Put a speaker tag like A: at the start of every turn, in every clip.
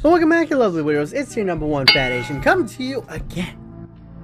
A: Welcome back, you lovely weirdos. It's your number one fat Asian coming to you again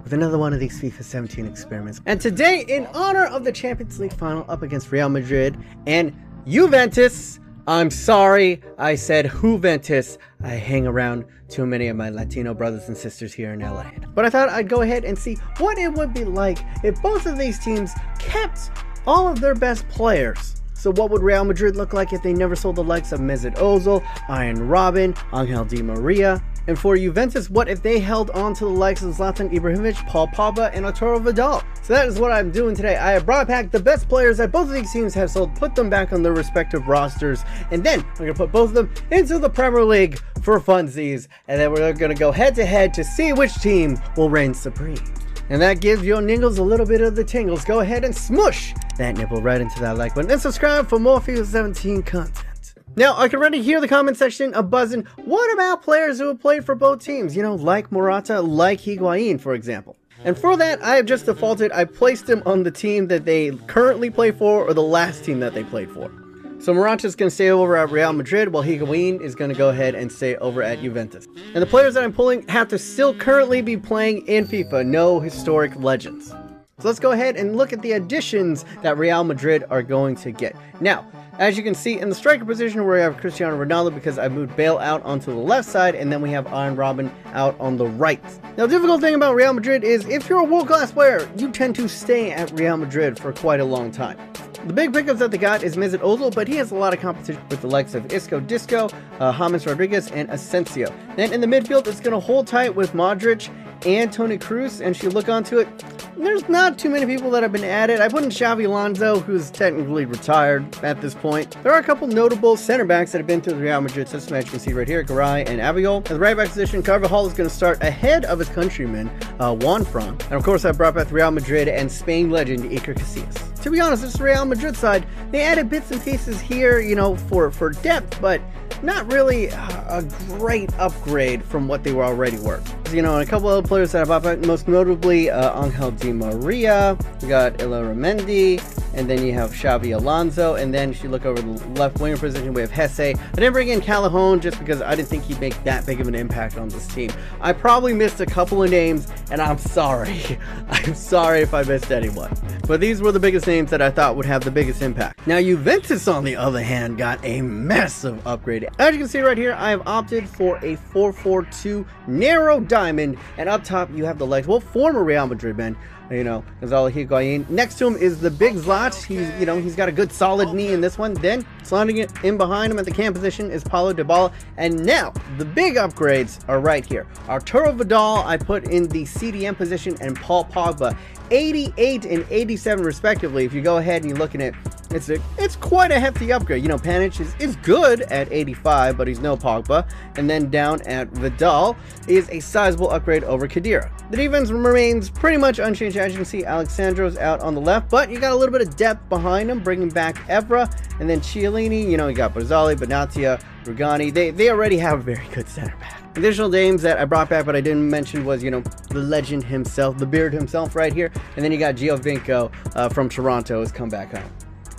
A: with another one of these FIFA 17 experiments. And today, in honor of the Champions League final up against Real Madrid and Juventus, I'm sorry I said Juventus. I hang around too many of my Latino brothers and sisters here in LA. But I thought I'd go ahead and see what it would be like if both of these teams kept all of their best players. So what would Real Madrid look like if they never sold the likes of Mesut Ozil, Arjen Robben, Angel Di Maria? And for Juventus, what if they held on to the likes of Zlatan Ibrahimovic, Paul Pogba, and Arturo Vidal? So that is what I'm doing today. I have brought back the best players that both of these teams have sold, put them back on their respective rosters, and then I'm going to put both of them into the Premier League for funsies, and then we're going to go head to head to see which team will reign supreme. And that gives your niggles a little bit of the tingles. Go ahead and smush that nipple right into that like button and subscribe for more FIFA 17 content. Now, I can already hear the comment section a buzzing. What about players who have played for both teams? You know, like Morata, like Higuain, for example. And for that, I have just defaulted. I placed them on the team that they currently play for or the last team that they played for. So Morata is going to stay over at Real Madrid, while Higuain is going to go ahead and stay over at Juventus. And the players that I'm pulling have to still currently be playing in FIFA, no historic legends. So let's go ahead and look at the additions that Real Madrid are going to get. Now, as you can see in the striker position, where we have Cristiano Ronaldo because I moved Bale out onto the left side, and then we have Arjen Robben out on the right. Now, the difficult thing about Real Madrid is if you're a world-class player, you tend to stay at Real Madrid for quite a long time. The big pickups that they got is Mesut Ozil, but he has a lot of competition with the likes of Isco Disco, James Rodriguez, and Asensio. Then in the midfield, it's going to hold tight with Modric and Toni Kroos, and if you look onto it, there's not too many people that have been added. I put in Xavi Alonso, who's technically retired at this point. There are a couple notable center backs that have been through the Real Madrid system, as you can see right here, Garay and Abiol. At the right back position, Carvajal is going to start ahead of his countryman, Juan Fran. And of course, I brought back Real Madrid and Spain legend, Iker Casillas. To be honest, this Real Madrid side, they added bits and pieces here, you know, for depth, but not really a great upgrade from what they were already were. You know, and a couple other players that I brought back, most notably Angel Di Maria, we got Illarramendi, and then you have Xavi Alonso, and then if you look over the left winger position, we have Hesse. I didn't bring in Callejon just because I didn't think he'd make that big of an impact on this team. I probably missed a couple of names, and I'm sorry. I'm sorry if I missed anyone. But these were the biggest names that I thought would have the biggest impact. Now, Juventus, on the other hand, got a massive upgrade. As you can see right here, I have opted for a 4-4-2 narrow diamond, and up top you have the legs. Well, former Real Madrid man, you know, Gonzalo Higuain. Next to him is the big Zlat. He's got a good solid knee in this one. Then sliding it in behind him at the cam position is Paulo Dybala. And now the big upgrades are right here. Arturo Vidal I put in the CDM position, and Paul Pogba 88 and 87 respectively. If you go ahead and you look at it, it's quite a hefty upgrade. You know, Panic is good at 85, but he's no Pogba. And then down at Vidal is a sizable upgrade over Khedira. The defense remains pretty much unchanged. As you can see, Alexandro's out on the left, but you got a little bit of depth behind him, bringing back Evra, and then Chiellini. You know, you got Barzali, Benatia, Rugani. They already have a very good center back. Additional names that I brought back but I didn't mention was, you know, the legend himself, the beard himself right here. And then you got Giovinco from Toronto has come back home.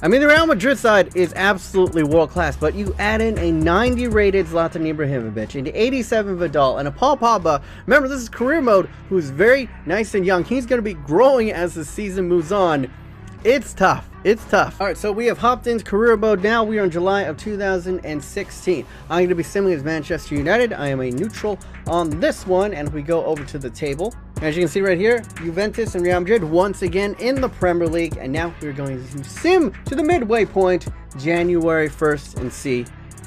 A: I mean, the Real Madrid side is absolutely world-class, but you add in a 90 rated Zlatan Ibrahimovic, an 87 Vidal, and a Paul Pogba. Remember, this is career mode, who's very nice and young. He's going to be growing as the season moves on. It's tough. It's tough. All right, so we have hopped into career mode now. We are in July of 2016. I'm going to be simming as Manchester United. I am a neutral on this one, and if we go over to the table, as you can see right here, Juventus and Real Madrid once again in the Premier League, and now we're going to sim to the midway point, January 1st, and see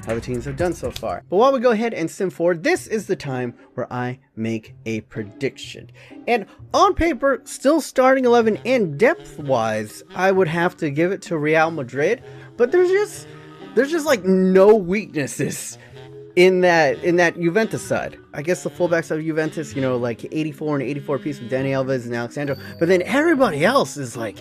A: how the teams have done so far. But while we go ahead and sim forward, this is the time where I make a prediction. And on paper, still starting 11 and depth-wise, I would have to give it to Real Madrid, but there's just like no weaknesses in that Juventus side. I guess the fullbacks of Juventus, you know, like 84 and 84 piece with Dani Alves and Alexandro, but then everybody else is like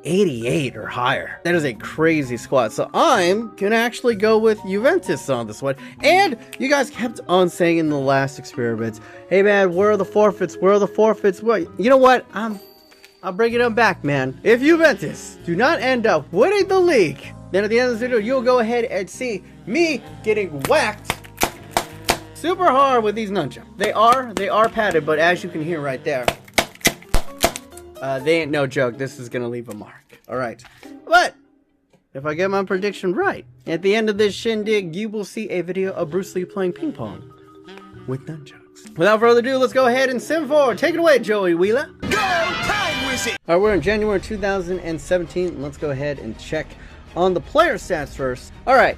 A: 88 or higher. That is a crazy squad. So I'm gonna actually go with Juventus on this one. And you guys kept on saying in the last experiments, hey man, where are the forfeits? Where are the forfeits? Well, you know what? I'll bring it on back, man. If Juventus do not end up winning the league, then at the end of this video, you'll go ahead and see me getting whacked super hard with these nunchucks. They are padded, but as you can hear right there, they ain't no joke. This is gonna leave a mark. All right, but if I get my prediction right, at the end of this shindig, you will see a video of Bruce Lee playing ping pong with nunchucks. Without further ado, let's go ahead and sim forward. Take it away, Joey Wheeler.
B: Go time wizard!
A: All right, we're in January 2017. Let's go ahead and check on the player stats first. All right,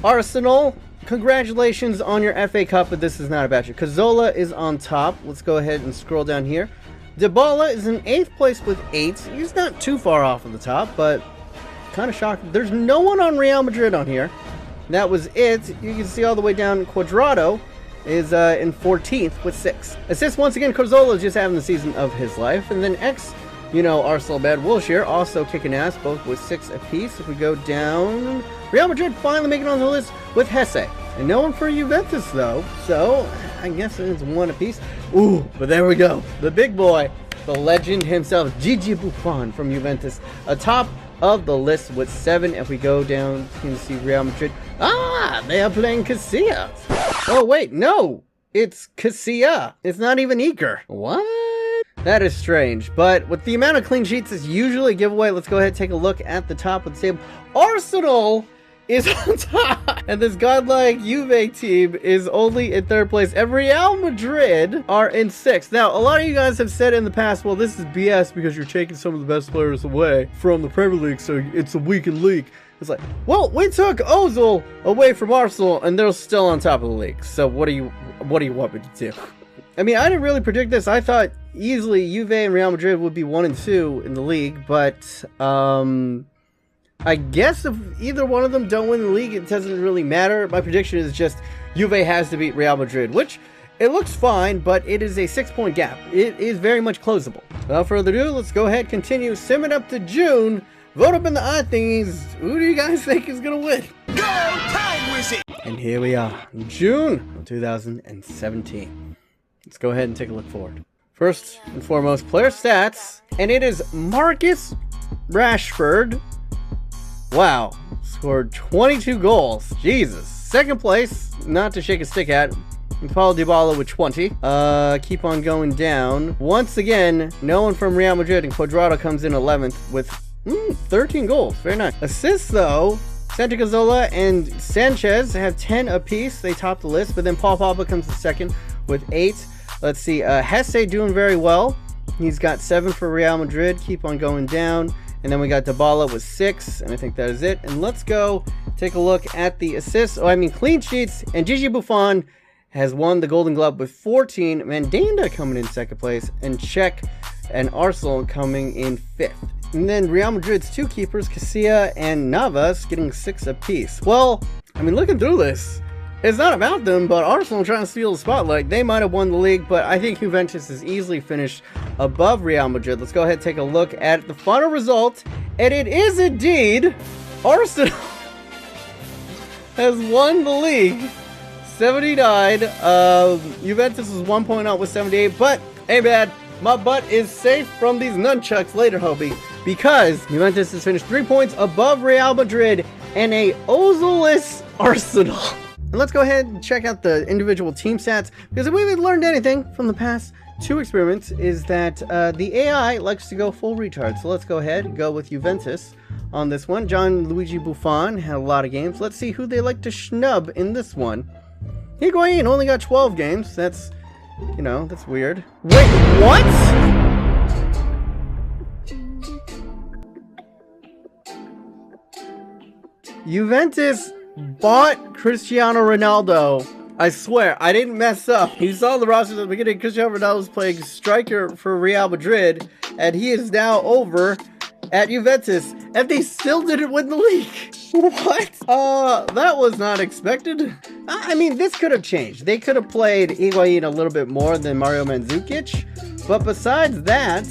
A: Arsenal, congratulations on your FA Cup, but this is not about you. Cazorla is on top. Let's go ahead and scroll down here. Dybala is in 8th place with 8. He's not too far off of the top, but kind of shocked. There's no one on Real Madrid on here. That was it. You can see all the way down. Cuadrado is in 14th with 6 assists. Once again, Cazorla is just having the season of his life. And then Arsenal bad Wilshere also kicking ass, both with 6 apiece. If we go down, Real Madrid finally making it on the list with Hesse. And no one for Juventus though, so I guess it's 1 apiece. Ooh, but there we go. The big boy, the legend himself, Gigi Buffon from Juventus, atop of the list with 7. If we go down, you can see Real Madrid. Ah, they are playing Casillas. Oh wait, no, it's Casilla. It's not even Eker. What? That is strange, but with the amount of clean sheets is usually a giveaway, let's go ahead and take a look at the top of the table. Arsenal is on top, and this godlike Juve team is only in 3rd place, and Real Madrid are in 6th. Now, a lot of you guys have said in the past, well, this is BS because you're taking some of the best players away from the Premier League, so it's a weakened league. It's like, well, we took Ozil away from Arsenal, and they're still on top of the league. So what do you want me to do? I mean, I didn't really predict this. I thought easily Juve and Real Madrid would be 1 and 2 in the league, but I guess if either one of them don't win the league, it doesn't really matter. My prediction is just Juve has to beat Real Madrid, which it looks fine, but it is a 6-point gap. It is very much closable. Without further ado, let's go ahead, continue, sim it up to June. Vote up in the eye thingies. Who do you guys think is gonna win?
B: Go time wizard!
A: And here we are, June of 2017. Let's go ahead and take a look forward. First and foremost, player stats, and it is Marcus Rashford. Wow, scored 22 goals. Jesus. 2nd place, not to shake a stick at, Paulo Dybala with 20. Keep on going down. Once again, no one from Real Madrid, and Cuadrado comes in 11th with 13 goals. Very nice. Assists though, Santi Cazorla and Sanchez have 10 apiece. They top the list, but then Paul Pogba comes in 2nd with 8. Let's see, Hesse doing very well. He's got 7 for Real Madrid. Keep on going down. And then we got Dybala with 6, and I think that is it. And let's go take a look at the assists. Clean sheets. And Gigi Buffon has won the Golden Glove with 14. Mandanda coming in 2nd place. And Czech and Arsenal coming in 5th. And then Real Madrid's 2 keepers, Casilla and Navas, getting 6 apiece. Well, looking through this, it's not about them, but Arsenal trying to steal the spotlight. They might have won the league, but I think Juventus is easily finished above Real Madrid. Let's go ahead and take a look at the final result, and it is indeed Arsenal has won the league. 79. Juventus is 1 point out with 78, but hey man, my butt is safe from these nunchucks later, Hobie, because Juventus has finished 3 points above Real Madrid and a Ozil-less Arsenal. And let's go ahead and check out the individual team stats, because if we've learned anything from the past 2 experiments is that the AI likes to go full retard. So let's go ahead and go with Juventus on this one. Luigi Buffon had a lot of games. Let's see who they like to schnub in this one. Higuain only got 12 games. That's, that's weird. Wait, what? Juventus bought Cristiano Ronaldo. I swear, I didn't mess up. You saw the roster at the beginning. Cristiano Ronaldo was playing striker for Real Madrid, and he is now over at Juventus, and they still didn't win the league. What? That was not expected. This could have changed. They could have played Higuain a little bit more than Mario Mandzukic, but besides that,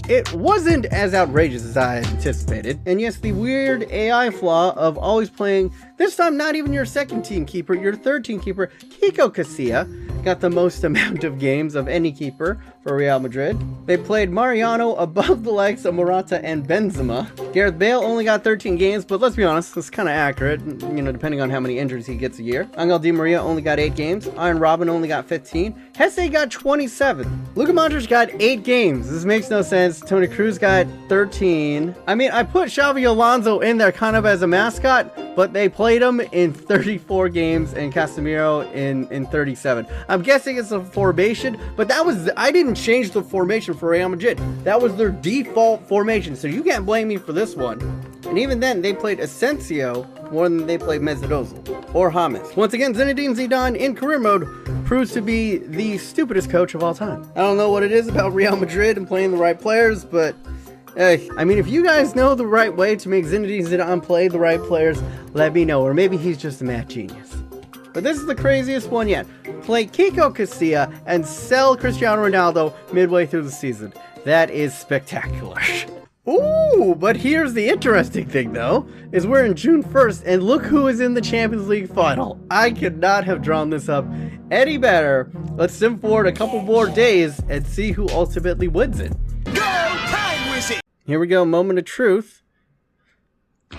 A: it wasn't as outrageous as I had anticipated. And yes, the weird AI flaw of always playing, this time not even your 2nd team keeper, your 3rd team keeper, Kiko Casilla, got the most amount of games of any keeper, for Real Madrid. They played Mariano above the likes of Morata and Benzema. Gareth Bale only got 13 games, but let's be honest, it's kind of accurate, you know, depending on how many injuries he gets a year. Angel Di Maria only got 8 games. Iron Robin only got 15. Hesse got 27. Luka Modric got 8 games. This makes no sense. Toni Kroos got 13. I mean, I put Xavi Alonso in there kind of as a mascot, but they played him in 34 games and Casemiro in 37. I'm guessing it's a formation, but I didn't change the formation for Real Madrid. That was their default formation, so you can't blame me for this one. And even then, they played Asensio more than they played Mesut Ozil or James. Once again, Zinedine Zidane in career mode proves to be the stupidest coach of all time. I don't know what it is about Real Madrid and playing the right players, but hey, I mean, if you guys know the right way to make Zinedine Zidane play the right players, let me know. Or maybe he's just a mad genius. But this is the craziest one yet. Play Kiko Casilla and sell Cristiano Ronaldo midway through the season. That is spectacular. Ooh, but here's the interesting thing though, is we're in June 1st and look who is in the Champions League final. I could not have drawn this up any better. Let's sim forward a couple more days and see who ultimately wins it.
B: Go Time Wizard!
A: Here we go, moment of truth.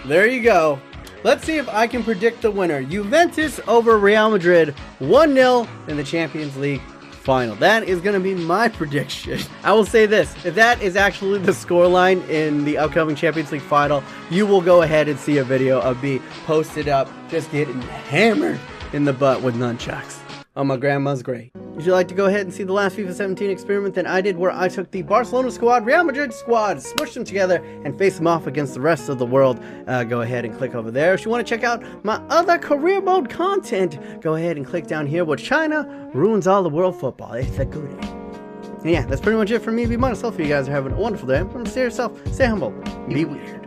A: There you go. Let's see if I can predict the winner. Juventus over Real Madrid, 1-0 in the Champions League final. That is going to be my prediction. I will say this, if that is actually the scoreline in the upcoming Champions League final, you will go ahead and see a video of me posted up, just getting hammered in the butt with nunchucks. Oh, my grandma's great. If you'd like to go ahead and see the last FIFA 17 experiment that I did, where I took the Barcelona squad, Real Madrid squad, smushed them together, and faced them off against the rest of the world, go ahead and click over there. If you want to check out my other career mode content, go ahead and click down here where China ruins all the world football. It's a good day. And yeah, that's pretty much it for me. Be myself. You guys are having a wonderful day. Remember to stay yourself, stay humble, be weird.